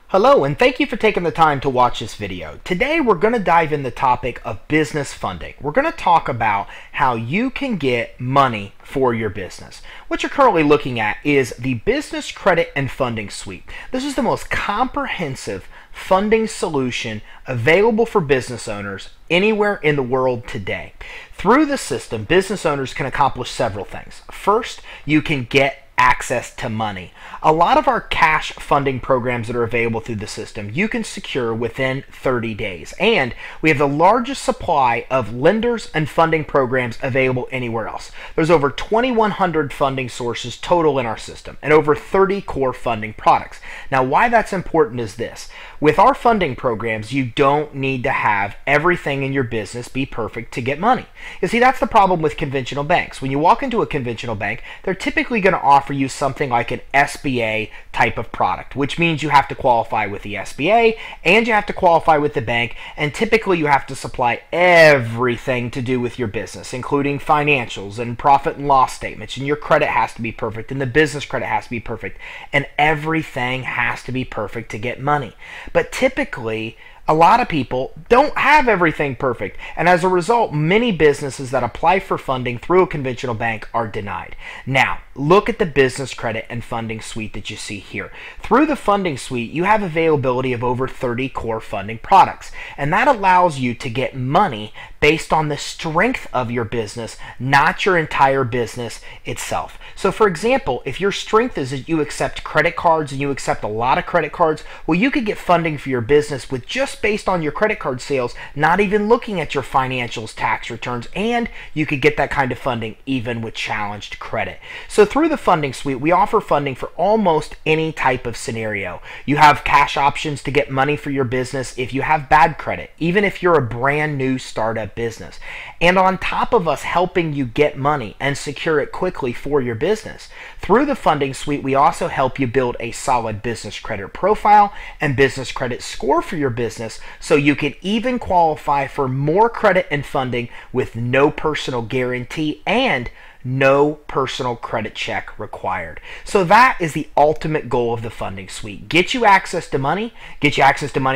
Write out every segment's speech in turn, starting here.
Hello, and thank you for taking the time to watch this video. Today we're going to dive in the topic of business funding. We're going to talk about how you can get money for your business. What you're currently looking at is the Business Credit and Funding Suite. This is the most comprehensive funding solution available for business owners anywhere in the world today. Through the system, business owners can accomplish several things. First, you can get access to money. A lot of our cash funding programs that are available through the system you can secure within 30 days, and we have the largest supply of lenders and funding programs available anywhere else. There's over 2,100 funding sources total in our system and over 30 core funding products. Now, why that's important is this: with our funding programs, you don't need to have everything in your business be perfect to get money. You see, that's the problem with conventional banks. When you walk into a conventional bank, they're typically going to offer you something like an SBA type of product, which means you have to qualify with the SBA and you have to qualify with the bank, and typically you have to supply everything to do with your business, including financials and profit and loss statements, and your credit has to be perfect and the business credit has to be perfect, and everything has to be perfect to get money. But typically, a lot of people don't have everything perfect, and as a result, many businesses that apply for funding through a conventional bank are denied. Now, look at the Business Credit and Funding Suite that you see here. Through the Funding Suite, you have availability of over 30 core funding products, and that allows you to get money based on the strength of your business, not your entire business itself. So for example, if your strength is that you accept credit cards and you accept a lot of credit cards, well, you could get funding for your business with just based on your credit card sales, not even looking at your financials, tax returns, and you could get that kind of funding even with challenged credit. So through the Funding Suite, we offer funding for almost any type of scenario. You have cash options to get money for your business if you have bad credit, even if you're a brand new startup business. And on top of us helping you get money and secure it quickly for your business, through the Funding Suite, we also help you build a solid business credit profile and business credit score for your business, so you can even qualify for more credit and funding with no personal guarantee and no personal credit check required. So that is the ultimate goal of the Funding Suite. Get you access to money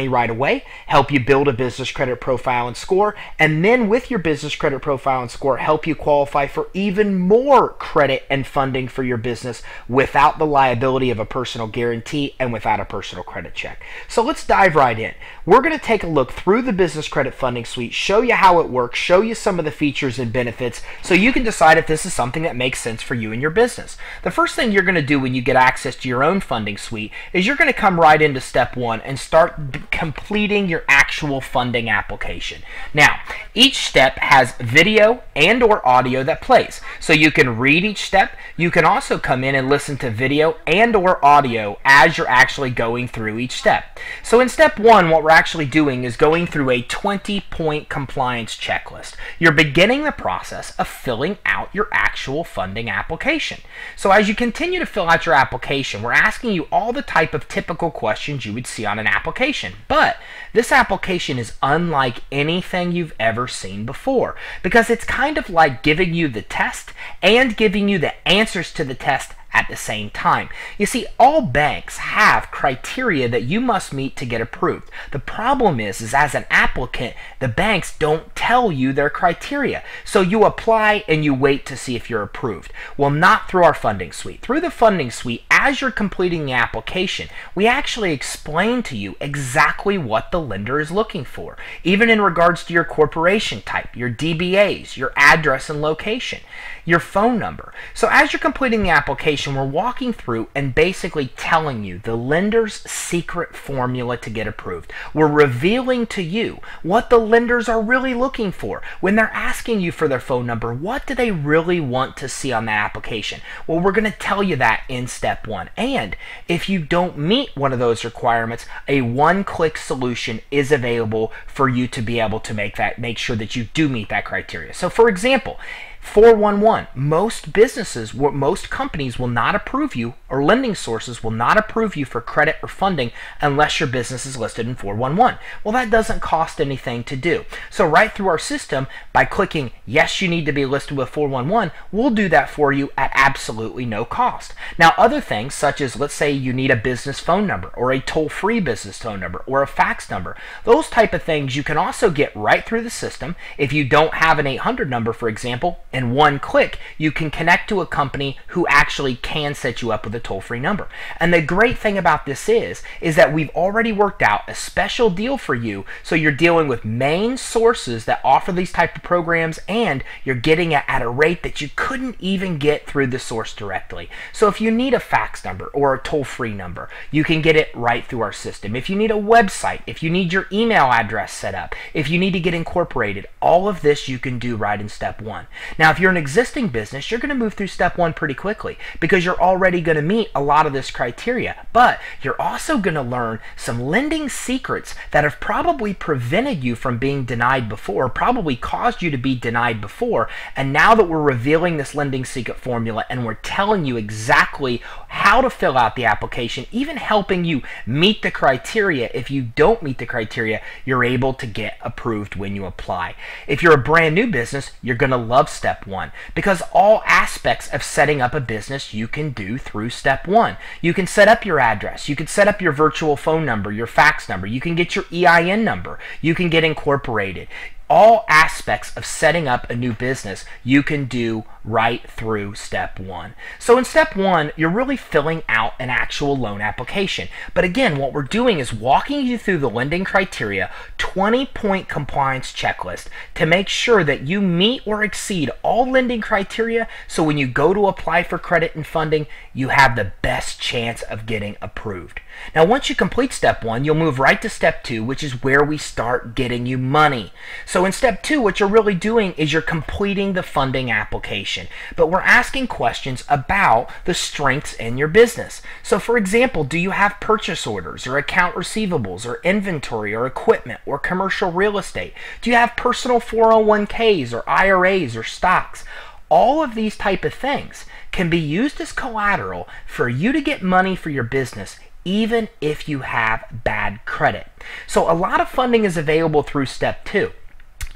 right away, help you build a business credit profile and score, and then with your business credit profile and score, help you qualify for even more credit and funding for your business without the liability of a personal guarantee and without a personal credit check. So let's dive right in. We're going to take a look through the Business Credit Funding Suite, show you how it works, show you some of the features and benefits, so you can decide if this is something that makes sense for you and your business. The first thing you're going to do when you get access to your own funding suite is you're going to come right into step one and start completing your actual funding application. Now, each step has video and or audio that plays. So you can read each step. You can also come in and listen to video and or audio as you're actually going through each step. So in step one, what we're actually doing is going through a 20-point compliance checklist. You're beginning the process of filling out your actual funding application. So as you continue to fill out your application, we're asking you all the type of typical questions you would see on an application. But this application is unlike anything you've ever seen before, because it's kind of like giving you the test and giving you the answers to the test at the same time. You see, all banks have criteria that you must meet to get approved. The problem is as an applicant, the banks don't tell you their criteria. So you apply and you wait to see if you're approved. Well, not through our Funding Suite. Through the Funding Suite, as you're completing the application, we actually explain to you exactly what the lender is looking for, even in regards to your corporation type, your DBAs, your address and location, your phone number. So as you're completing the application, we're walking through and basically telling you the lender's secret formula to get approved. We're revealing to you what the lenders are really looking for. When they're asking you for their phone number, what do they really want to see on that application? Well, we're going to tell you that in step one. And if you don't meet one of those requirements, a one-click solution is available for you to be able to make sure that you do meet that criteria. So for example, 411, most companies will not approve you or lending sources will not approve you for credit or funding unless your business is listed in 411. Well, that doesn't cost anything to do. So right through our system, by clicking yes, you need to be listed with 411, we'll do that for you at absolutely no cost. Now, other things such as, let's say you need a business phone number or a toll-free business phone number or a fax number, those type of things you can also get right through the system. If you don't have an 800 number, for example, in one click, you can connect to a company who actually can set you up with a toll-free number. And the great thing about this is that we've already worked out a special deal for you, so you're dealing with main sources that offer these type of programs, and you're getting it at a rate that you couldn't even get through the source directly. So if you need a fax number or a toll-free number, you can get it right through our system. If you need a website, if you need your email address set up, if you need to get incorporated, all of this you can do right in step one. Now, if you're an existing business, you're going to move through step one pretty quickly because you're already going to meet a lot of this criteria, but you're also going to learn some lending secrets that have probably prevented you from being denied before, probably caused you to be denied before. And now that we're revealing this lending secret formula and we're telling you exactly how to fill out the application, even helping you meet the criteria. If you don't meet the criteria, you're able to get approved when you apply. If you're a brand new business, you're going to love step one because all aspects of setting up a business you can do through step one. You can set up your address, you can set up your virtual phone number, your fax number, you can get your EIN number, you can get incorporated. All aspects of setting up a new business you can do right through step one. So in step one, you're really filling out an actual loan application. But again, what we're doing is walking you through the lending criteria, 20-point compliance checklist to make sure that you meet or exceed all lending criteria, so when you go to apply for credit and funding, you have the best chance of getting approved. Now, once you complete step one, you'll move right to step two, which is where we start getting you money. So in step two, what you're really doing is you're completing the funding application, but we're asking questions about the strengths in your business. So for example, do you have purchase orders or account receivables or inventory or equipment or commercial real estate? Do you have personal 401ks or IRAs or stocks? All of these type of things can be used as collateral for you to get money for your business, even if you have bad credit. So a lot of funding is available through step two.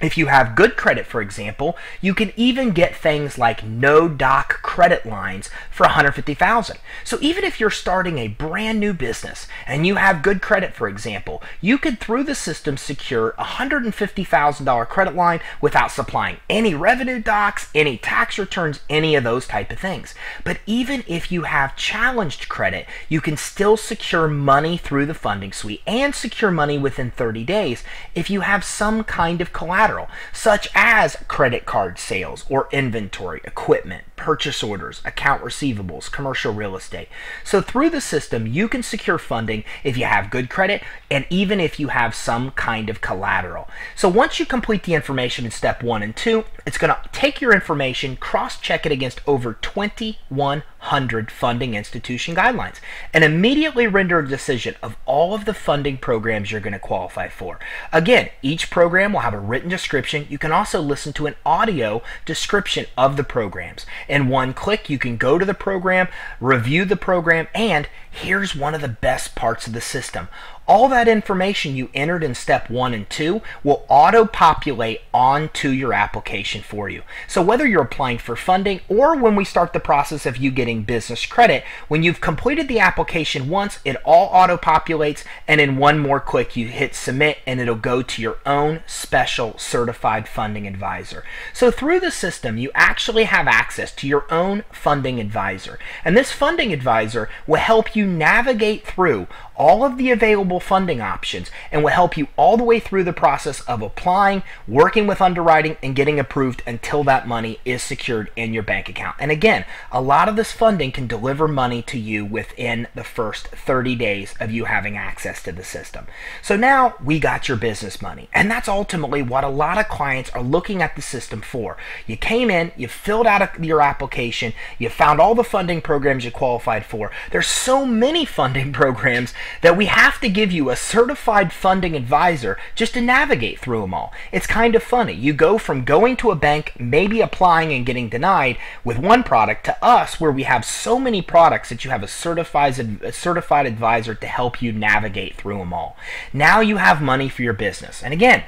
If you have good credit, for example, you can even get things like no doc credit lines for $150,000. So even if you're starting a brand new business and you have good credit, for example, you could through the system secure a $150,000 credit line without supplying any revenue docs, any tax returns, any of those type of things. But even if you have challenged credit, you can still secure money through the funding suite and secure money within 30 days if you have some kind of collateral, such as credit card sales or inventory, equipment, purchase orders, account receivables, commercial real estate. So through the system, you can secure funding if you have good credit and even if you have some kind of collateral. So once you complete the information in step one and two, it's going to take your information, cross-check it against over 2,100 funding institution guidelines, and immediately render a decision of all of the funding programs you're going to qualify for. Again, each program will have a written description. You can also listen to an audio description of the programs. In one click, you can go to the program, review the program, and here's one of the best parts of the system. All that information you entered in step one and two will auto-populate onto your application for you. So whether you're applying for funding or when we start the process of you getting business credit, when you've completed the application once, it all auto-populates, and in one more click you hit submit and it'll go to your own special certified funding advisor. So through the system, you actually have access to your own funding advisor. And this funding advisor will help you navigate through all of the available funding options and will help you all the way through the process of applying, working with underwriting, and getting approved until that money is secured in your bank account. And again, a lot of this funding can deliver money to you within the first 30 days of you having access to the system. So now we got your business money, and that's ultimately what a lot of clients are looking at the system for. You came in, you filled out your application, you found all the funding programs you qualified for. There's so many funding programs that we have to give you a certified funding advisor just to navigate through them all. It's kind of funny. You go from going to a bank, maybe applying and getting denied with one product, to us where we have so many products that you have a certified advisor to help you navigate through them all. Now you have money for your business. And again,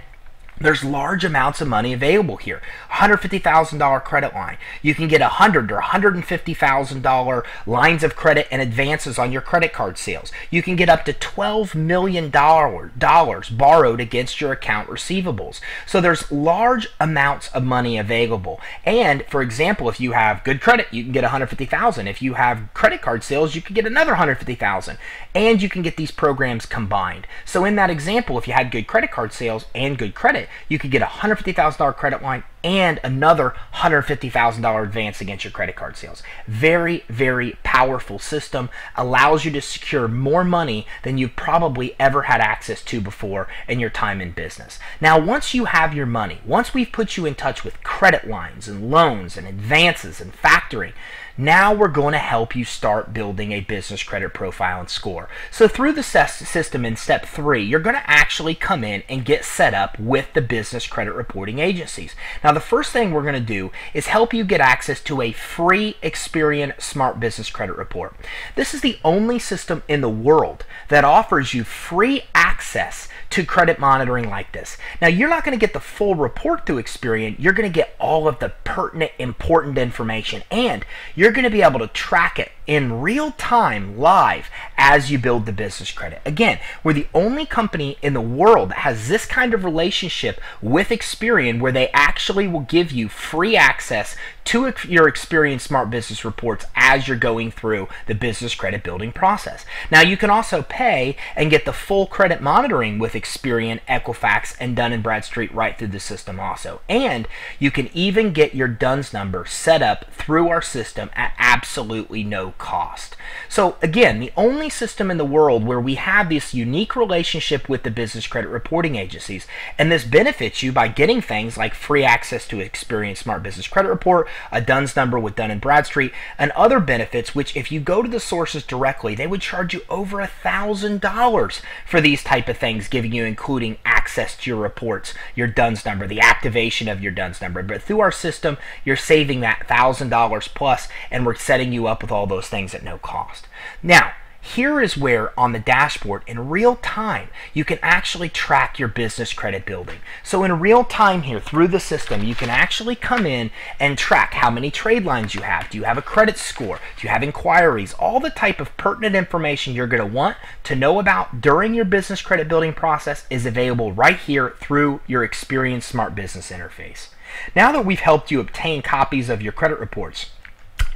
there's large amounts of money available here. $150,000 credit line. You can get $100,000 or $150,000 lines of credit and advances on your credit card sales. You can get up to $12 million borrowed against your account receivables. So there's large amounts of money available. And for example, if you have good credit, you can get $150,000. If you have credit card sales, you can get another $150,000. And you can get these programs combined. So in that example, if you had good credit card sales and good credit, you could get a $150,000 credit line and another $150,000 advance against your credit card sales. Very, very powerful system. Allows you to secure more money than you've probably ever had access to before in your time in business. Now, once you have your money, once we've put you in touch with credit lines and loans and advances and factoring, now we're going to help you start building a business credit profile and score. So through the system in step 3, you're going to actually come in and get set up with the business credit reporting agencies. Now, the first thing we're going to do is help you get access to a free Experian Smart Business Credit Report. This is the only system in the world that offers you free access to credit monitoring like this. Now, you're not going to get the full report through Experian. You're going to get all of the pertinent, important information, and you're going to be able to track it in real time, live, as you build the business credit. Again, we're the only company in the world that has this kind of relationship with Experian where they actually will give you free access to your Experian Smart Business Reports as you're going through the business credit building process. Now, you can also pay and get the full credit monitoring with Experian, Equifax, and Dun & Bradstreet right through the system also. And you can even get your DUNS number set up through our system at absolutely no cost. So again, the only system in the world where we have this unique relationship with the business credit reporting agencies, and this benefits you by getting things like free access to Experian Smart Business Credit Report, a DUNS number with Dun & Bradstreet, and other benefits which if you go to the sources directly, they would charge you over $1,000 for these type of things, giving you including access to your reports, your DUNS number, the activation of your DUNS number. But through our system, you're saving that $1,000 plus, and we're setting you up with all those things at no cost. Now, here is where on the dashboard in real time you can actually track your business credit building. So in real time here through the system, you can actually come in and track how many trade lines you have. Do you have a credit score? Do you have inquiries? All the type of pertinent information you're going to want to know about during your business credit building process is available right here through your Experian Smart Business interface. Now that we've helped you obtain copies of your credit reports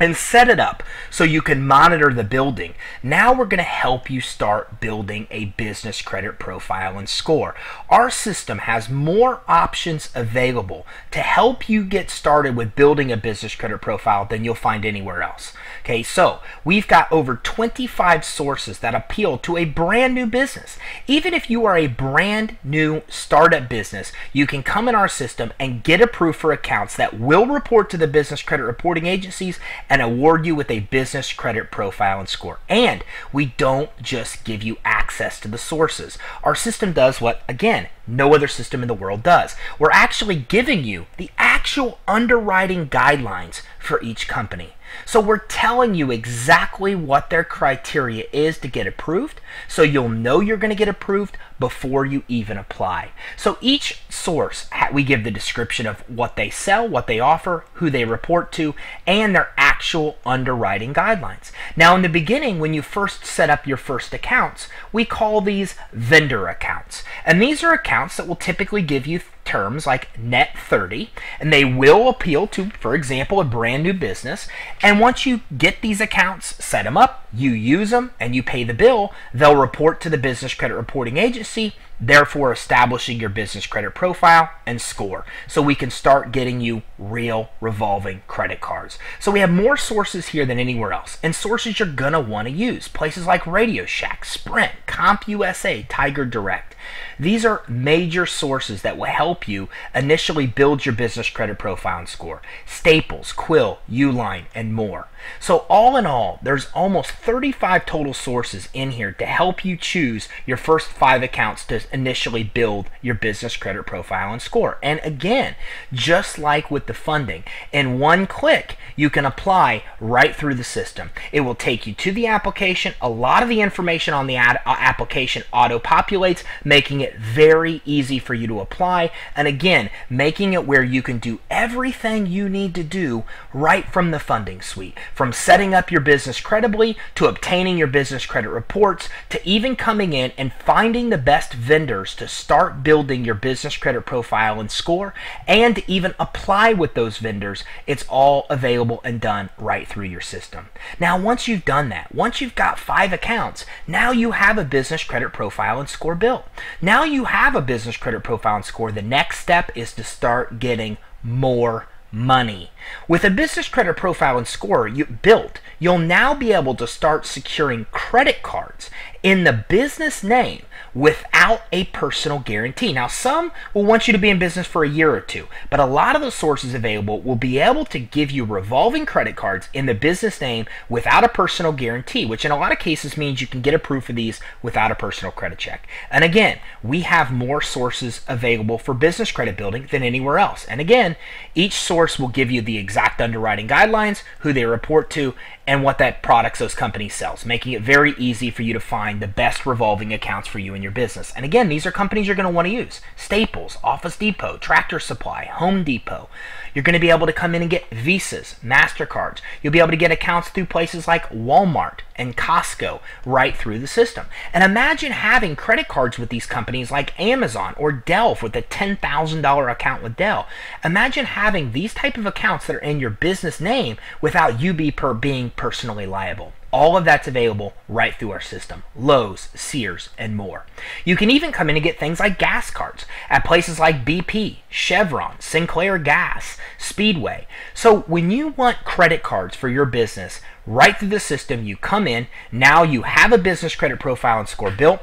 and set it up so you can monitor the building, now we're going to help you start building a business credit profile and score. Our system has more options available to help you get started with building a business credit profile than you'll find anywhere else. Okay, so we've got over 25 sources that appeal to a brand new business. Even if you are a brand new startup business, you can come in our system and get approved for accounts that will report to the business credit reporting agencies and award you with a business credit profile and score. And we don't just give you access to the sources. Our system does what, again, no other system in the world does. We're actually giving you the actual underwriting guidelines for each company. So we're telling you exactly what their criteria is to get approved, so you'll know you're going to get approved before you even apply. So each source, we give the description of what they sell, what they offer, who they report to, and their actual underwriting guidelines. Now, in the beginning, when you first set up your first accounts, we call these vendor accounts. And these are accounts that will typically give you terms like net 30, and they will appeal to, for example, a brand new business. And once you get these accounts, set them up, you use them, and you pay the bill, they'll report to the business credit reporting agency, therefore establishing your business credit profile and score, so we can start getting you real revolving credit cards. So we have more sources here than anywhere else, and sources you're gonna want to use, places like Radio Shack, Sprint, CompUSA, Tiger Direct. These are major sources that will help you initially build your business credit profile and score. Staples, Quill, Uline, and more. So all in all, there's almost 35 total sources in here to help you choose your first 5 accounts to initially build your business credit profile and score. And again, just like with the funding, in one click, you can apply right through the system. It will take you to the application. A lot of the information on the application auto-populates, making it very easy for you to apply. And again, making it where you can do everything you need to do right from the funding suite. From setting up your business credibly, to obtaining your business credit reports, to even coming in and finding the best vendors to start building your business credit profile and score, and to even apply with those vendors. It's all available and done right through your system. Now, once you've done that, once you've got 5 accounts, now you have a business credit profile and score built. Now you have a business credit profile and score. The next step is to start getting more money. With a business credit profile and score built, you'll now be able to start securing credit cards in the business name without a personal guarantee. Now, some will want you to be in business for a year or 2, but a lot of the sources available will be able to give you revolving credit cards in the business name without a personal guarantee, which in a lot of cases means you can get approved for these without a personal credit check. And again, we have more sources available for business credit building than anywhere else. And again, each source will give you the exact underwriting guidelines, who they report to, and what that products those companies sells, making it very easy for you to find the best revolving accounts for you and your business. And again, these are companies you're going to want to use. Staples, Office Depot, Tractor Supply, Home Depot. You're going to be able to come in and get Visas, MasterCards. You'll be able to get accounts through places like Walmart and Costco right through the system. And imagine having credit cards with these companies like Amazon or Dell with a $10,000 account with Dell. Imagine having these type of accounts that are in your business name without you being personally liable. All of that's available right through our system. Lowe's, Sears, and more. You can even come in and get things like gas cards at places like BP, Chevron, Sinclair Gas, Speedway. So when you want credit cards for your business, right through the system, you come in, now you have a business credit profile and score built,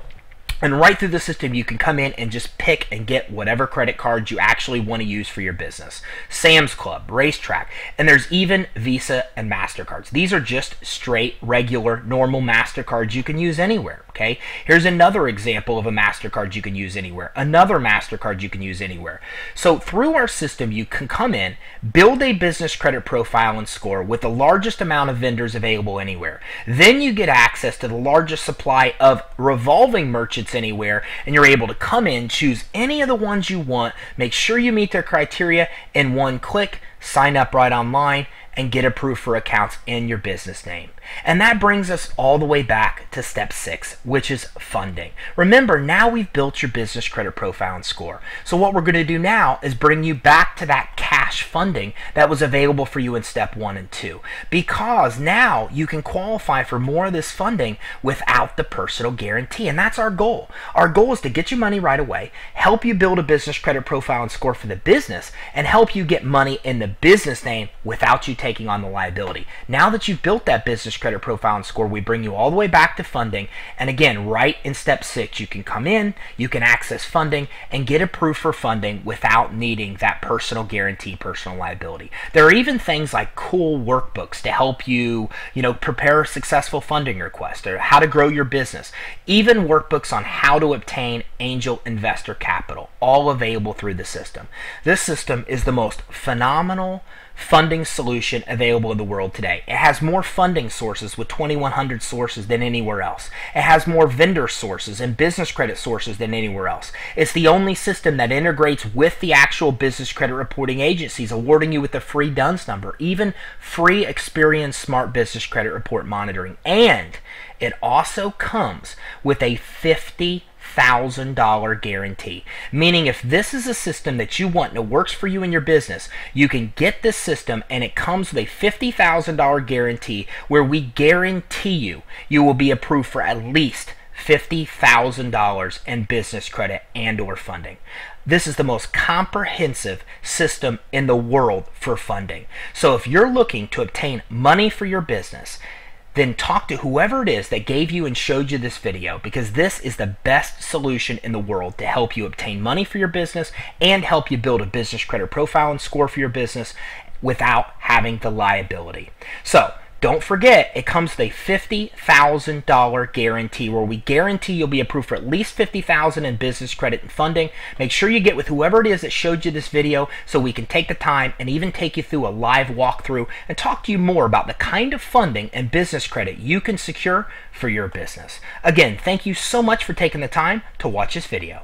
and right through the system, you can come in and just pick and get whatever credit cards you actually want to use for your business. Sam's Club, Racetrack, and there's even Visa and MasterCards. These are just straight, regular, normal MasterCards you can use anywhere, okay? Here's another example of a MasterCard you can use anywhere. Another MasterCard you can use anywhere. So through our system, you can come in, build a business credit profile and score with the largest amount of vendors available anywhere. Then you get access to the largest supply of revolving merchants anywhere, and you're able to come in, choose any of the ones you want, make sure you meet their criteria in one click, sign up right online, and get approved for accounts in your business name. And that brings us all the way back to step 6, which is funding. Remember, now we've built your business credit profile and score. So what we're going to do now is bring you back to that cash funding that was available for you in step 1 and 2. Because now you can qualify for more of this funding without the personal guarantee. And that's our goal. Our goal is to get you money right away, help you build a business credit profile and score for the business, and help you get money in the business name without you taking on the liability. Now that you've built that business credit profile and score, we bring you all the way back to funding. And again, right in step 6, you can come in, you can access funding, and get approved for funding without needing that personal guarantee, personal liability. There are even things like cool workbooks to help you, prepare a successful funding request, or how to grow your business. Even workbooks on how to obtain angel investor capital, all available through the system. This system is the most phenomenal funding solution available in the world today. It has more funding sources with 2,100 sources than anywhere else. It has more vendor sources and business credit sources than anywhere else. It's the only system that integrates with the actual business credit reporting agencies, awarding you with a free DUNS number, even free Experian Smart Business Credit Report monitoring. And it also comes with a $50,000 guarantee, meaning if this is a system that you want and it works for you in your business, you can get this system and it comes with a $50,000 guarantee where we guarantee you will be approved for at least $50,000 in business credit and or funding. This is the most comprehensive system in the world for funding. So if you're looking to obtain money for your business, then talk to whoever it is that gave you and showed you this video, because this is the best solution in the world to help you obtain money for your business and help you build a business credit profile and score for your business without having the liability. So don't forget, it comes with a $50,000 guarantee, where we guarantee you'll be approved for at least $50,000 in business credit and funding. Make sure you get with whoever it is that showed you this video so we can take the time and even take you through a live walkthrough and talk to you more about the kind of funding and business credit you can secure for your business. Again, thank you so much for taking the time to watch this video.